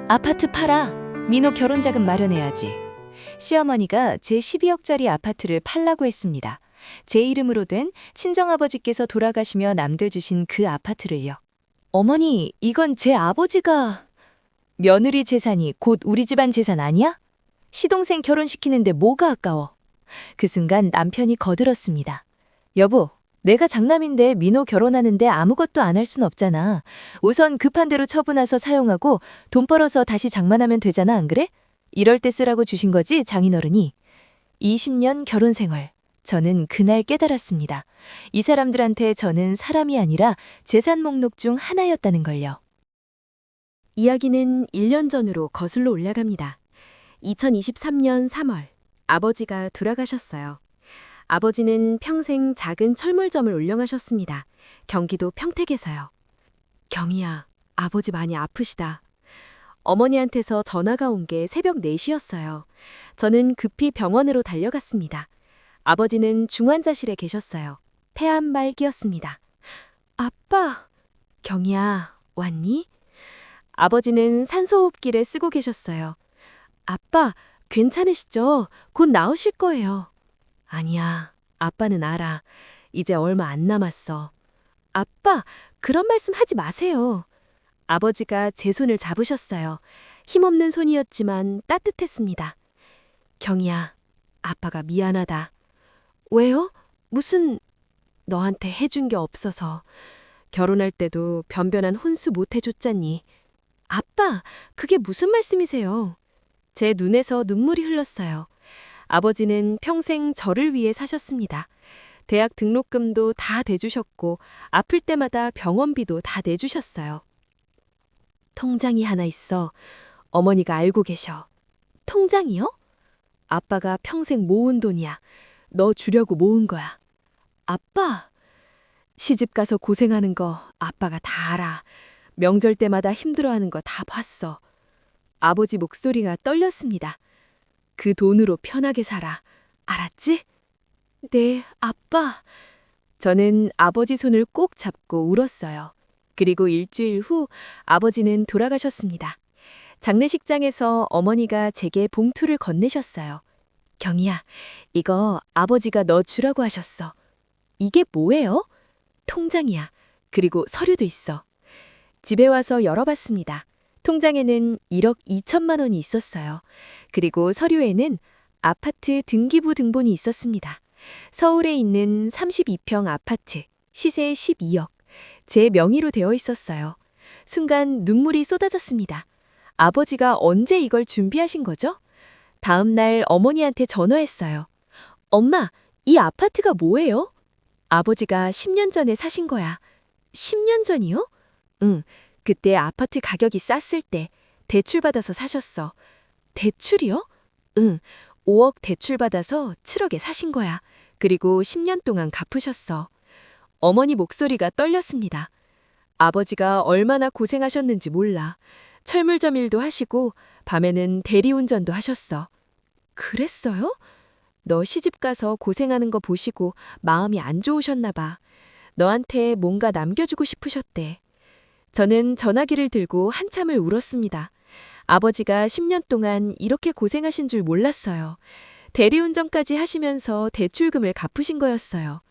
아파트 팔아. 민호 결혼자금 마련해야지. 시어머니가 제 12억짜리 아파트를 팔라고 했습니다. 제 이름으로 된 친정아버지께서 돌아가시며 남겨주신 그 아파트를요. 어머니, 이건 제 아버지가... 며느리 재산이 곧 우리 집안 재산 아니야? 시동생 결혼시키는데 뭐가 아까워? 그 순간 남편이 거들었습니다. 여보, 내가 장남인데 민호 결혼하는데 아무것도 안 할 순 없잖아. 우선 급한 대로 처분해서 사용하고 돈 벌어서 다시 장만하면 되잖아, 안 그래? 이럴 때 쓰라고 주신 거지, 장인어른이. 20년 결혼 생활. 저는 그날 깨달았습니다. 이 사람들한테 저는 사람이 아니라 재산 목록 중 하나였다는 걸요. 이야기는 1년 전으로 거슬러 올라갑니다. 2023년 3월, 아버지가 돌아가셨어요. 아버지는 평생 작은 철물점을 운영하셨습니다. 경기도 평택에서요. 경희야, 아버지 많이 아프시다. 어머니한테서 전화가 온 게 새벽 4시였어요. 저는 급히 병원으로 달려갔습니다. 아버지는 중환자실에 계셨어요. 폐암말기였습니다. 아빠! 경희야, 왔니? 아버지는 산소호흡기를 쓰고 계셨어요. 아빠, 괜찮으시죠? 곧 나으실 거예요. 아니야, 아빠는 알아. 이제 얼마 안 남았어. 아빠, 그런 말씀 하지 마세요. 아버지가 제 손을 잡으셨어요. 힘없는 손이었지만 따뜻했습니다. 경희야, 아빠가 미안하다. 왜요? 무슨... 너한테 해준 게 없어서. 결혼할 때도 변변한 혼수 못 해줬잖니. 아빠, 그게 무슨 말씀이세요? 제 눈에서 눈물이 흘렀어요. 아버지는 평생 저를 위해 사셨습니다. 대학 등록금도 다 대주셨고 아플 때마다 병원비도 다 내주셨어요. 통장이 하나 있어. 어머니가 알고 계셔. 통장이요? 아빠가 평생 모은 돈이야. 너 주려고 모은 거야. 아빠, 시집 가서 고생하는 거 아빠가 다 알아. 명절 때마다 힘들어하는 거 다 봤어. 아버지 목소리가 떨렸습니다. 그 돈으로 편하게 살아. 알았지? 네, 아빠. 저는 아버지 손을 꼭 잡고 울었어요. 그리고 일주일 후 아버지는 돌아가셨습니다. 장례식장에서 어머니가 제게 봉투를 건네셨어요. 경희야, 이거 아버지가 너 주라고 하셨어. 이게 뭐예요? 통장이야. 그리고 서류도 있어. 집에 와서 열어봤습니다. 통장에는 1억 2천만 원이 있었어요. 그리고 서류에는 아파트 등기부 등본이 있었습니다. 서울에 있는 32평 아파트, 시세 12억. 제 명의로 되어 있었어요. 순간 눈물이 쏟아졌습니다. 아버지가 언제 이걸 준비하신 거죠? 다음 날 어머니한테 전화했어요. 엄마, 이 아파트가 뭐예요? 아버지가 10년 전에 사신 거야. 10년 전이요? 응, 그때 아파트 가격이 쌌을 때 대출받아서 사셨어. 대출이요? 응, 5억 대출받아서 7억에 사신 거야. 그리고 10년 동안 갚으셨어. 어머니 목소리가 떨렸습니다. 아버지가 얼마나 고생하셨는지 몰라. 철물점 일도 하시고 밤에는 대리운전도 하셨어. 그랬어요? 너 시집가서 고생하는 거 보시고 마음이 안 좋으셨나 봐. 너한테 뭔가 남겨주고 싶으셨대. 저는 전화기를 들고 한참을 울었습니다. 아버지가 10년 동안 이렇게 고생하신 줄 몰랐어요. 대리운전까지 하시면서 대출금을 갚으신 거였어요.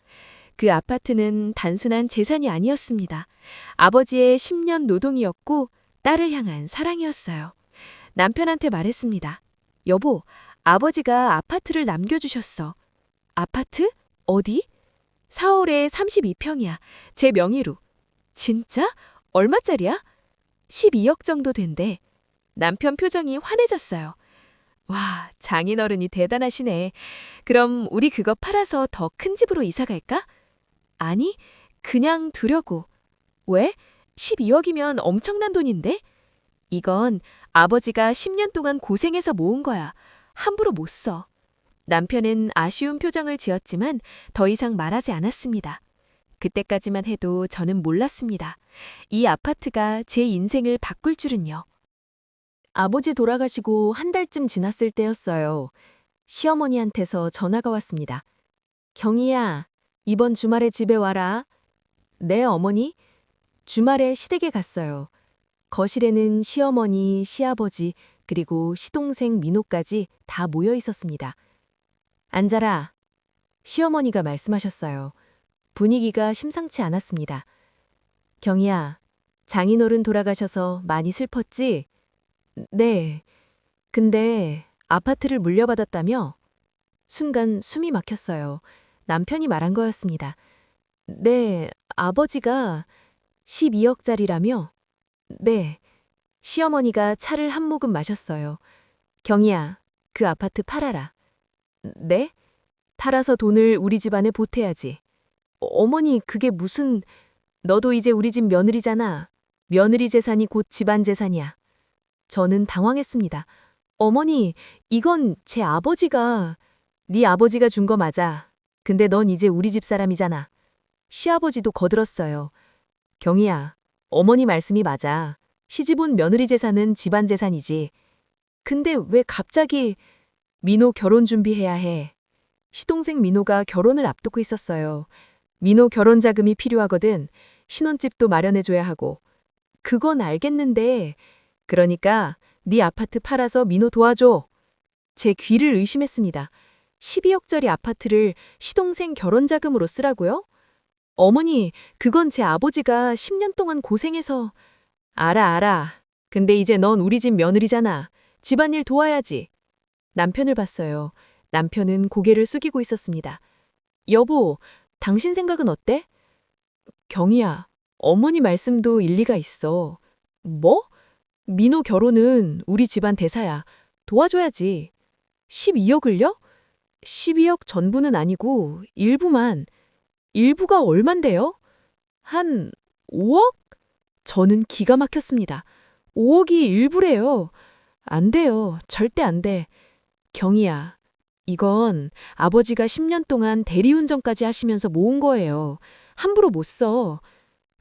그 아파트는 단순한 재산이 아니었습니다. 아버지의 10년 노동이었고 딸을 향한 사랑이었어요. 남편한테 말했습니다. 여보, 아버지가 아파트를 남겨주셨어. 아파트? 어디? 서울에 32평이야. 제 명의로. 진짜? 얼마짜리야? 12억 정도 된대. 남편 표정이 환해졌어요. 와, 장인어른이 대단하시네. 그럼 우리 그거 팔아서 더 큰 집으로 이사 갈까? 아니, 그냥 두려고. 왜? 12억이면 엄청난 돈인데? 이건 아버지가 10년 동안 고생해서 모은 거야. 함부로 못 써. 남편은 아쉬운 표정을 지었지만 더 이상 말하지 않았습니다. 그때까지만 해도 저는 몰랐습니다. 이 아파트가 제 인생을 바꿀 줄은요. 아버지 돌아가시고 한 달쯤 지났을 때였어요. 시어머니한테서 전화가 왔습니다. 경희야, 이번 주말에 집에 와라. 네, 어머니. 주말에 시댁에 갔어요. 거실에는 시어머니, 시아버지, 그리고 시동생 민호까지 다 모여 있었습니다. 앉아라. 시어머니가 말씀하셨어요. 분위기가 심상치 않았습니다. 경희야, 장인어른 돌아가셔서 많이 슬펐지? 네. 근데 아파트를 물려받았다며? 순간 숨이 막혔어요. 남편이 말한 거였습니다. 네, 아버지가 12억짜리라며? 네. 시어머니가 차를 한 모금 마셨어요. 경희야, 그 아파트 팔아라. 네? 팔아서 돈을 우리 집안에 보태야지. 어머니, 그게 무슨... 너도 이제 우리 집 며느리잖아. 며느리 재산이 곧 집안 재산이야. 저는 당황했습니다. 어머니, 이건 제 아버지가... 네 아버지가 준 거 맞아. 근데 넌 이제 우리 집 사람이잖아. 시아버지도 거들었어요. 경희야, 어머니 말씀이 맞아. 시집온 며느리 재산은 집안 재산이지. 근데 왜 갑자기... 민호 결혼 준비해야 해. 시동생 민호가 결혼을 앞두고 있었어요. 민호 결혼 자금이 필요하거든. 신혼집도 마련해줘야 하고. 그건 알겠는데... 그러니까 네 아파트 팔아서 민호 도와줘. 제 귀를 의심했습니다. 12억짜리 아파트를 시동생 결혼 자금으로 쓰라고요? 어머니, 그건 제 아버지가 10년 동안 고생해서... 알아. 근데 이제 넌 우리 집 며느리잖아. 집안일 도와야지. 남편을 봤어요. 남편은 고개를 숙이고 있었습니다. 여보, 당신 생각은 어때? 경희야, 어머니 말씀도 일리가 있어. 뭐? 민호 결혼은 우리 집안 대사야. 도와줘야지. 12억을요? 12억 전부는 아니고 일부만. 일부가 얼만데요? 한 5억? 저는 기가 막혔습니다. 5억이 일부래요. 안 돼요. 절대 안 돼. 경희야, 이건 아버지가 10년 동안 대리운전까지 하시면서 모은 거예요. 함부로 못 써.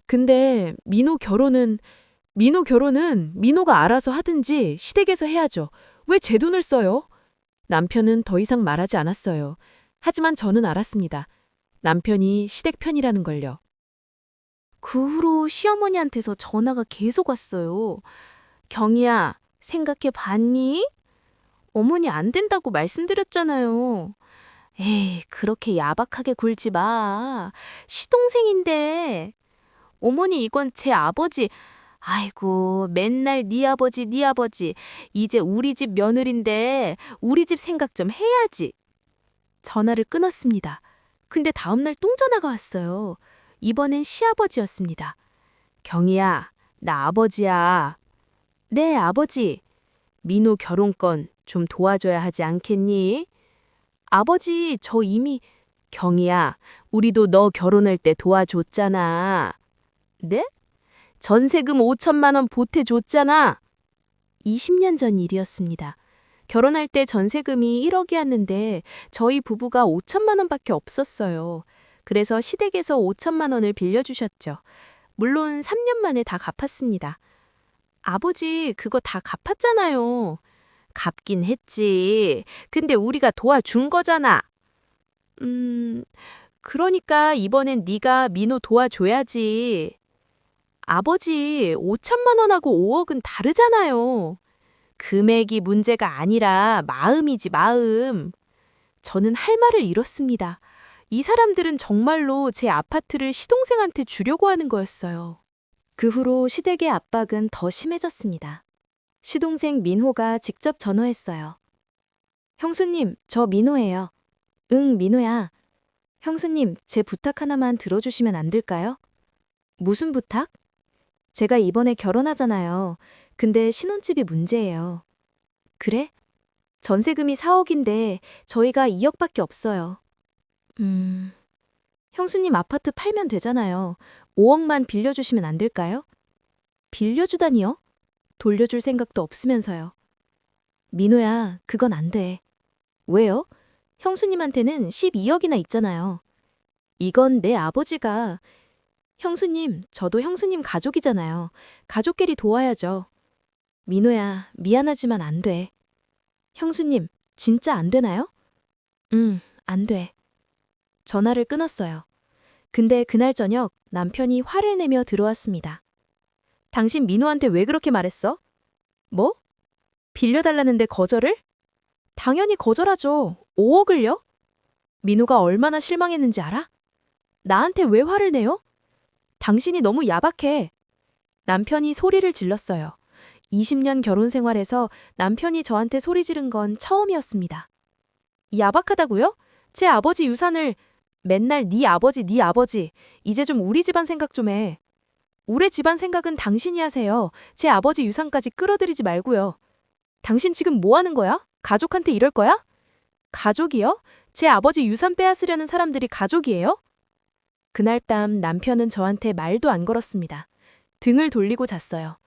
근데 민호 결혼은 민호가 알아서 하든지 시댁에서 해야죠. 왜 제 돈을 써요? 남편은 더 이상 말하지 않았어요. 하지만 저는 알았습니다. 남편이 시댁 편이라는 걸요. 그 후로 시어머니한테서 전화가 계속 왔어요. 경희야, 생각해 봤니? 어머니 안 된다고 말씀드렸잖아요. 에이, 그렇게 야박하게 굴지 마. 시동생인데. 어머니, 이건 제 아버지. 아이고, 맨날 네 아버지, 네 아버지. 이제 우리 집 며느린데 우리 집 생각 좀 해야지. 전화를 끊었습니다. 근데 다음날 똥 전화가 왔어요. 이번엔 시아버지였습니다. 경희야, 나 아버지야. 네, 아버지. 민호 결혼건 좀 도와줘야 하지 않겠니? 아버지, 저 이미... 경희야, 우리도 너 결혼할 때 도와줬잖아. 네? 전세금 5천만 원 보태줬잖아. 20년 전 일이었습니다. 결혼할 때 전세금이 1억이었는데 저희 부부가 5천만 원밖에 없었어요. 그래서 시댁에서 5천만 원을 빌려주셨죠. 물론 3년 만에 다 갚았습니다. 아버지, 그거 다 갚았잖아요. 갚긴 했지. 근데 우리가 도와준 거잖아. 그러니까 이번엔 네가 민호 도와줘야지. 아버지, 5천만 원하고 5억은 다르잖아요. 금액이 문제가 아니라 마음이지, 마음. 저는 할 말을 잃었습니다. 이 사람들은 정말로 제 아파트를 시동생한테 주려고 하는 거였어요. 그 후로 시댁의 압박은 더 심해졌습니다. 시동생 민호가 직접 전화했어요. 형수님, 저 민호예요. 응, 민호야. 형수님, 제 부탁 하나만 들어주시면 안 될까요? 무슨 부탁? 제가 이번에 결혼하잖아요. 근데 신혼집이 문제예요. 그래? 전세금이 4억인데 저희가 2억밖에 없어요. 형수님 아파트 팔면 되잖아요. 5억만 빌려주시면 안 될까요? 빌려주다니요? 돌려줄 생각도 없으면서요. 민호야, 그건 안 돼. 왜요? 형수님한테는 12억이나 있잖아요. 이건 내 아버지가... 형수님, 저도 형수님 가족이잖아요. 가족끼리 도와야죠. 민호야, 미안하지만 안 돼. 형수님, 진짜 안 되나요? 안 돼. 전화를 끊었어요. 근데 그날 저녁 남편이 화를 내며 들어왔습니다. 당신 민호한테 왜 그렇게 말했어? 뭐? 빌려달라는데 거절을? 당연히 거절하죠. 5억을요? 민호가 얼마나 실망했는지 알아? 나한테 왜 화를 내요? 당신이 너무 야박해. 남편이 소리를 질렀어요. 20년 결혼 생활에서 남편이 저한테 소리 지른 건 처음이었습니다. 야박하다고요? 제 아버지 유산을 맨날 네 아버지, 네 아버지. 이제 좀 우리 집안 생각 좀 해. 우리 집안 생각은 당신이 하세요. 제 아버지 유산까지 끌어들이지 말고요. 당신 지금 뭐 하는 거야? 가족한테 이럴 거야? 가족이요? 제 아버지 유산 빼앗으려는 사람들이 가족이에요? 그날 밤 남편은 저한테 말도 안 걸었습니다. 등을 돌리고 잤어요.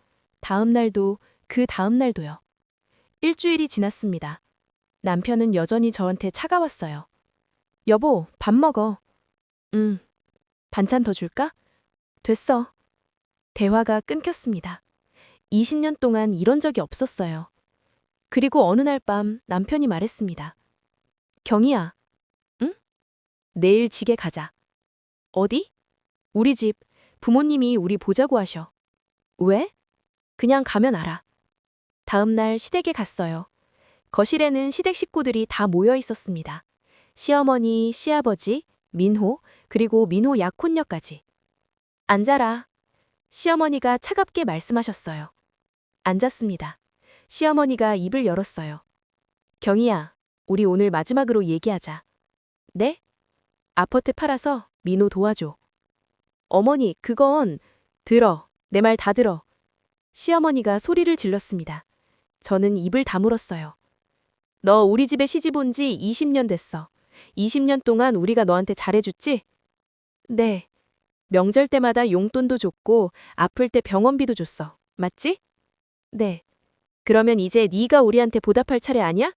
다음 날도 그 다음 날도요. 일주일이 지났습니다. 남편은 여전히 저한테 차가웠어요. 여보, 밥 먹어. 반찬 더 줄까? 됐어. 대화가 끊겼습니다. 20년 동안 이런 적이 없었어요. 그리고 어느 날 밤 남편이 말했습니다. 경희야, 응? 내일 지게 가자. 어디? 우리 집. 부모님이 우리 보자고 하셔. 왜? 그냥 가면 알아. 다음 날 시댁에 갔어요. 거실에는 시댁 식구들이 다 모여 있었습니다. 시어머니, 시아버지, 민호, 그리고 민호 약혼녀까지. 앉아라. 시어머니가 차갑게 말씀하셨어요. 앉았습니다. 시어머니가 입을 열었어요. 경희야, 우리 오늘 마지막으로 얘기하자. 네? 아파트 팔아서 민호 도와줘. 어머니, 그건... 들어. 내 말 다 들어. 시어머니가 소리를 질렀습니다. 저는 입을 다물었어요. 너 우리 집에 시집 온 지 20년 됐어. 20년 동안 우리가 너한테 잘해줬지? 네. 명절 때마다 용돈도 줬고 아플 때 병원비도 줬어. 맞지? 네. 그러면 이제 네가 우리한테 보답할 차례 아니야?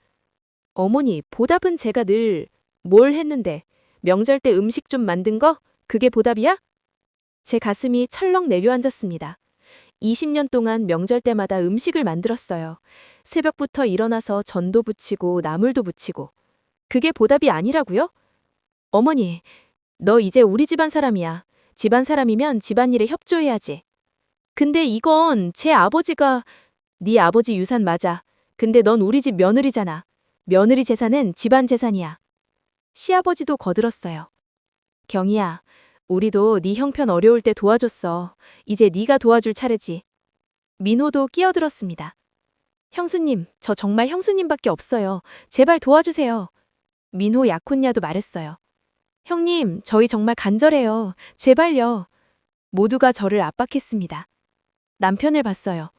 어머니, 보답은 제가 늘... 뭘 했는데? 명절 때 음식 좀 만든 거? 그게 보답이야? 제 가슴이 철렁 내려앉았습니다. 20년 동안 명절 때마다 음식을 만들었어요. 새벽부터 일어나서 전도 부치고 나물도 부치고. 그게 보답이 아니라고요? 어머니, 너 이제 우리 집안 사람이야. 집안 사람이면 집안일에 협조해야지. 근데 이건 제 아버지가... 네 아버지 유산 맞아. 근데 넌 우리 집 며느리잖아. 며느리 재산은 집안 재산이야. 시아버지도 거들었어요. 경희야, 우리도 네 형편 어려울 때 도와줬어. 이제 네가 도와줄 차례지. 민호도 끼어들었습니다. 형수님, 저 정말 형수님밖에 없어요. 제발 도와주세요. 민호 약혼녀도 말했어요. 형님, 저희 정말 간절해요. 제발요. 모두가 저를 압박했습니다. 남편을 봤어요.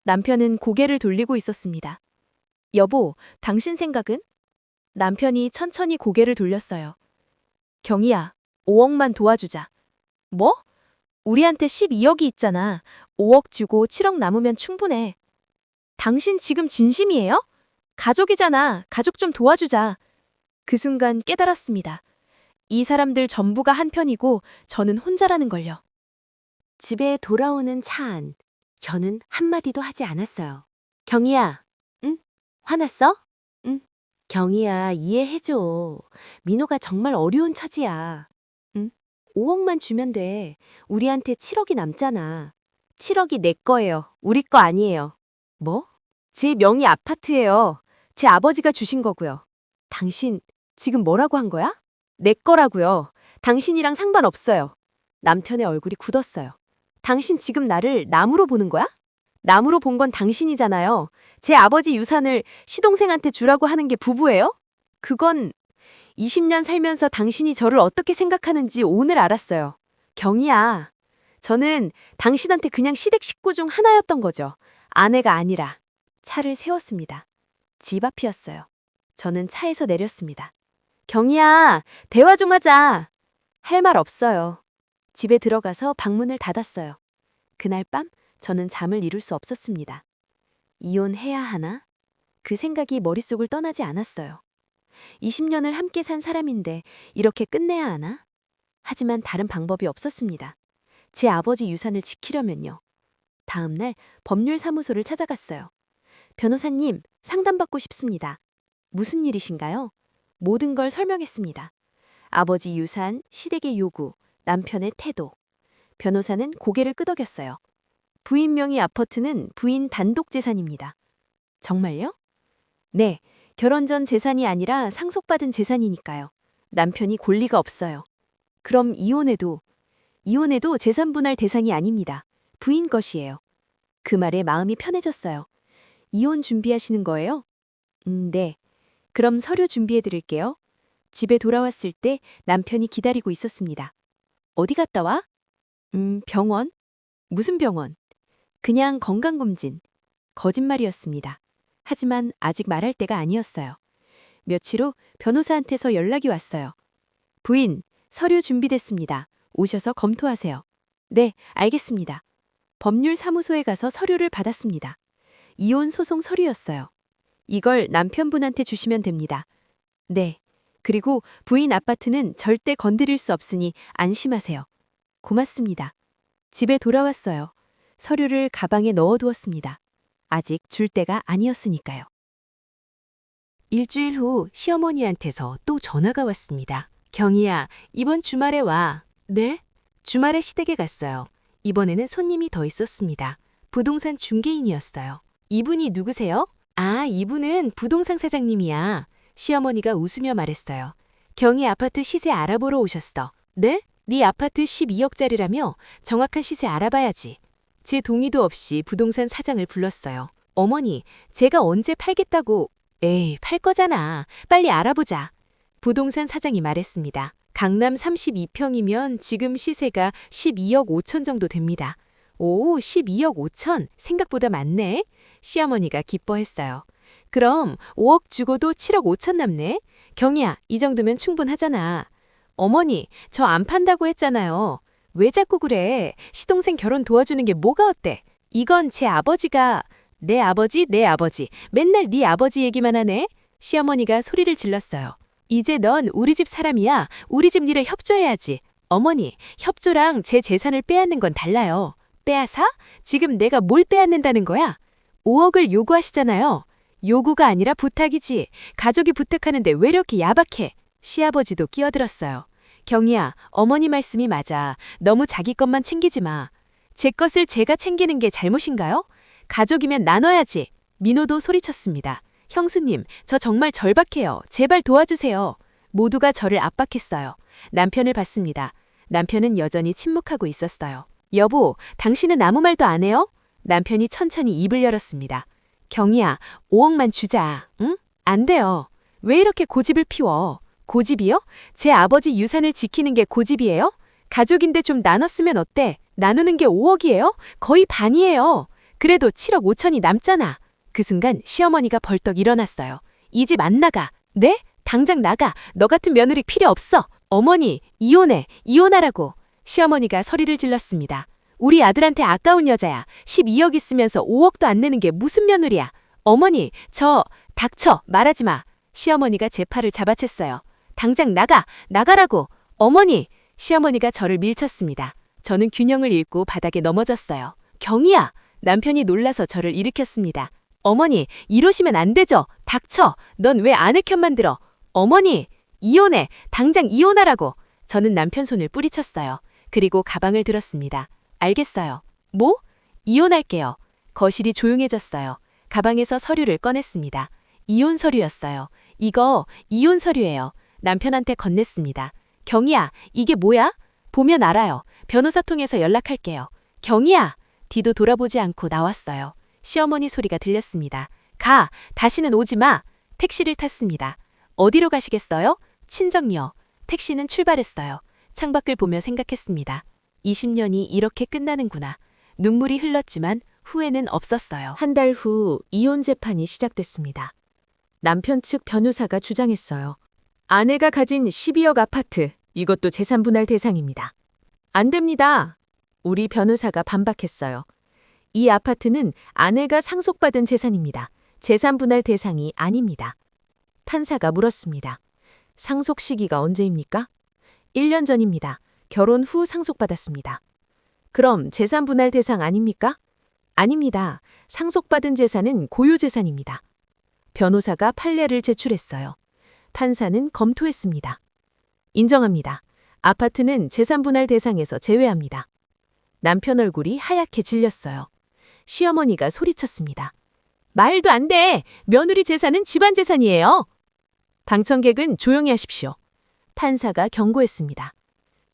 남편은 고개를 돌리고 있었습니다. 여보, 당신 생각은? 남편이 천천히 고개를 돌렸어요. 경희야, 5억만 도와주자. 뭐? 우리한테 12억이 있잖아. 5억 주고 7억 남으면 충분해. 당신 지금 진심이에요? 가족이잖아. 가족 좀 도와주자. 그 순간 깨달았습니다. 이 사람들 전부가 한편이고 저는 혼자라는 걸요. 집에 돌아오는 차 안. 저는 한마디도 하지 않았어요. 경희야, 응? 화났어? 응. 경희야, 이해해줘. 민호가 정말 어려운 처지야. 응? 5억만 주면 돼. 우리한테 7억이 남잖아. 7억이 내 거예요. 우리 거 아니에요. 뭐? 제 명의 아파트예요. 제 아버지가 주신 거고요. 당신 지금 뭐라고 한 거야? 내 거라고요. 당신이랑 상관없어요. 남편의 얼굴이 굳었어요. 당신 지금 나를 남으로 보는 거야? 남으로 본 건 당신이잖아요. 제 아버지 유산을 시동생한테 주라고 하는 게 부부예요? 그건 20년 살면서 당신이 저를 어떻게 생각하는지 오늘 알았어요. 경희야, 저는 당신한테 그냥 시댁 식구 중 하나였던 거죠. 아내가 아니라. 차를 세웠습니다. 집 앞이었어요. 저는 차에서 내렸습니다. 경희야, 대화 좀 하자. 할 말 없어요. 집에 들어가서 방문을 닫았어요. 그날 밤 저는 잠을 이룰 수 없었습니다. 이혼해야 하나? 그 생각이 머릿속을 떠나지 않았어요. 20년을 함께 산 사람인데 이렇게 끝내야 하나? 하지만 다른 방법이 없었습니다. 제 아버지 유산을 지키려면요. 다음 날 법률사무소를 찾아갔어요. 변호사님, 상담받고 싶습니다. 무슨 일이신가요? 모든 걸 설명했습니다. 아버지 유산, 시댁의 요구, 남편의 태도. 변호사는 고개를 끄덕였어요. 부인 명의 아파트는 부인 단독 재산입니다. 정말요? 네, 결혼 전 재산이 아니라 상속받은 재산이니까요. 남편이 권리가 없어요. 그럼 이혼해도 재산 분할 대상이 아닙니다. 부인 것이에요. 그 말에 마음이 편해졌어요. 이혼 준비하시는 거예요? 네. 그럼 서류 준비해 드릴게요. 집에 돌아왔을 때 남편이 기다리고 있었습니다. 어디 갔다 와? 병원. 무슨 병원? 그냥 건강검진. 거짓말이었습니다. 하지만 아직 말할 때가 아니었어요. 며칠 후 변호사한테서 연락이 왔어요. 부인, 서류 준비됐습니다. 오셔서 검토하세요. 네, 알겠습니다. 법률사무소에 가서 서류를 받았습니다. 이혼 소송 서류였어요. 이걸 남편분한테 주시면 됩니다. 네. 그리고 부인 아파트는 절대 건드릴 수 없으니 안심하세요. 고맙습니다. 집에 돌아왔어요. 서류를 가방에 넣어두었습니다. 아직 줄 때가 아니었으니까요. 일주일 후 시어머니한테서 또 전화가 왔습니다. 경희야, 이번 주말에 와. 네? 주말에 시댁에 갔어요. 이번에는 손님이 더 있었습니다. 부동산 중개인이었어요. 이분이 누구세요? 아, 이분은 부동산 사장님이야. 시어머니가 웃으며 말했어요. 경희 아파트 시세 알아보러 오셨어. 네? 네 아파트 12억짜리라며? 정확한 시세 알아봐야지. 제 동의도 없이 부동산 사장을 불렀어요. 어머니, 제가 언제 팔겠다고. 에이, 팔 거잖아. 빨리 알아보자. 부동산 사장이 말했습니다. 강남 32평이면 지금 시세가 12억 5천 정도 됩니다. 오, 12억 5천. 생각보다 많네. 시어머니가 기뻐했어요. 그럼 5억 주고도 7억 5천 남네. 경희야, 이 정도면 충분하잖아. 어머니, 저 안 판다고 했잖아요. 왜 자꾸 그래? 시동생 결혼 도와주는 게 뭐가 어때? 이건 제 아버지가... 내 아버지, 내 아버지. 맨날 네 아버지 얘기만 하네. 시어머니가 소리를 질렀어요. 이제 넌 우리 집 사람이야. 우리 집 일에 협조해야지. 어머니, 협조랑 제 재산을 빼앗는 건 달라요. 빼앗아? 지금 내가 뭘 빼앗는다는 거야? 5억을 요구하시잖아요. 요구가 아니라 부탁이지. 가족이 부탁하는데 왜 이렇게 야박해? 시아버지도 끼어들었어요. 경희야, 어머니 말씀이 맞아. 너무 자기 것만 챙기지 마. 제 것을 제가 챙기는 게 잘못인가요? 가족이면 나눠야지. 민호도 소리쳤습니다. 형수님, 저 정말 절박해요. 제발 도와주세요. 모두가 저를 압박했어요. 남편을 봤습니다. 남편은 여전히 침묵하고 있었어요. 여보, 당신은 아무 말도 안 해요? 남편이 천천히 입을 열었습니다. 경희야, 5억만 주자. 응? 안 돼요. 왜 이렇게 고집을 피워? 고집이요? 제 아버지 유산을 지키는 게 고집이에요? 가족인데 좀 나눴으면 어때? 나누는 게 5억이에요? 거의 반이에요. 그래도 7억 5천이 남잖아. 그 순간 시어머니가 벌떡 일어났어요. 이 집 안 나가. 네? 당장 나가. 너 같은 며느리 필요 없어. 어머니, 이혼해. 이혼하라고. 시어머니가 소리를 질렀습니다. 우리 아들한테 아까운 여자야. 12억 있으면서 5억도 안 내는 게 무슨 며느리야. 어머니, 닥쳐. 말하지 마. 시어머니가 제 팔을 잡아챘어요. 당장 나가. 나가라고. 어머니. 시어머니가 저를 밀쳤습니다. 저는 균형을 잃고 바닥에 넘어졌어요. 경희야. 남편이 놀라서 저를 일으켰습니다. 어머니, 이러시면 안 되죠. 닥쳐. 넌 왜 아내 편만 들어. 어머니, 이혼해. 당장 이혼하라고. 저는 남편 손을 뿌리쳤어요. 그리고 가방을 들었습니다. 알겠어요. 뭐? 이혼할게요. 거실이 조용해졌어요. 가방에서 서류를 꺼냈습니다. 이혼 서류였어요. 이거 이혼 서류예요. 남편한테 건넸습니다. 경희야, 이게 뭐야? 보면 알아요. 변호사 통해서 연락할게요. 경희야! 뒤도 돌아보지 않고 나왔어요. 시어머니 소리가 들렸습니다. 가! 다시는 오지 마! 택시를 탔습니다. 어디로 가시겠어요? 친정요. 택시는 출발했어요. 창밖을 보며 생각했습니다. 20년이 이렇게 끝나는구나. 눈물이 흘렀지만 후회는 없었어요. 한 달 후 이혼 재판이 시작됐습니다. 남편 측 변호사가 주장했어요. 아내가 가진 12억 아파트, 이것도 재산 분할 대상입니다. 안 됩니다. 우리 변호사가 반박했어요. 이 아파트는 아내가 상속받은 재산입니다. 재산 분할 대상이 아닙니다. 판사가 물었습니다. 상속 시기가 언제입니까? 1년 전입니다. 결혼 후 상속받았습니다. 그럼 재산 분할 대상 아닙니까? 아닙니다. 상속받은 재산은 고유재산입니다. 변호사가 판례를 제출했어요. 판사는 검토했습니다. 인정합니다. 아파트는 재산 분할 대상에서 제외합니다. 남편 얼굴이 하얗게 질렸어요. 시어머니가 소리쳤습니다. 말도 안 돼! 며느리 재산은 집안 재산이에요! 방청객은 조용히 하십시오. 판사가 경고했습니다.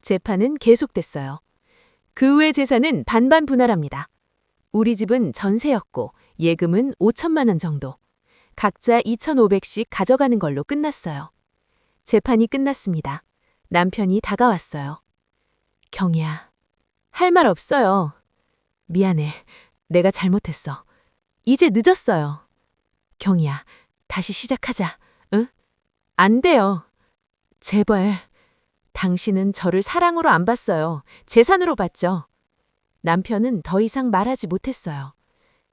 재판은 계속됐어요. 그 후의 재산은 반반 분할합니다. 우리 집은 전세였고 예금은 5천만 원 정도. 각자 2,500씩 가져가는 걸로 끝났어요. 재판이 끝났습니다. 남편이 다가왔어요. 경희야, 할 말 없어요. 미안해. 내가 잘못했어. 이제 늦었어요. 경희야, 다시 시작하자. 응? 안 돼요. 제발. 당신은 저를 사랑으로 안 봤어요. 재산으로 봤죠. 남편은 더 이상 말하지 못했어요.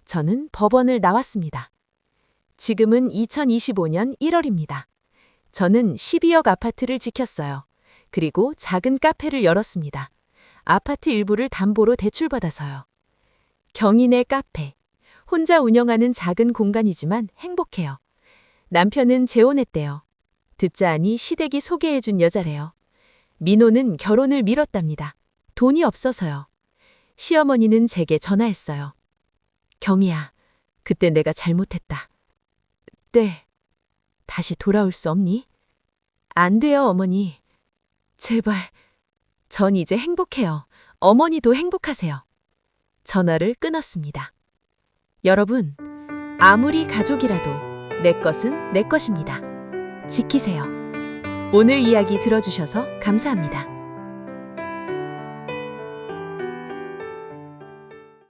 저는 법원을 나왔습니다. 지금은 2025년 1월입니다. 저는 12억 아파트를 지켰어요. 그리고 작은 카페를 열었습니다. 아파트 일부를 담보로 대출받아서요. 경인의 카페. 혼자 운영하는 작은 공간이지만 행복해요. 남편은 재혼했대요. 듣자 하니 시댁이 소개해준 여자래요. 민호는 결혼을 미뤘답니다. 돈이 없어서요. 시어머니는 제게 전화했어요. 경희야, 그때 내가 잘못했다. 네. 다시 돌아올 수 없니? 안 돼요, 어머니. 제발. 전 이제 행복해요. 어머니도 행복하세요. 전화를 끊었습니다. 여러분, 아무리 가족이라도 내 것은 내 것입니다. 지키세요. 오늘 이야기 들어주셔서 감사합니다.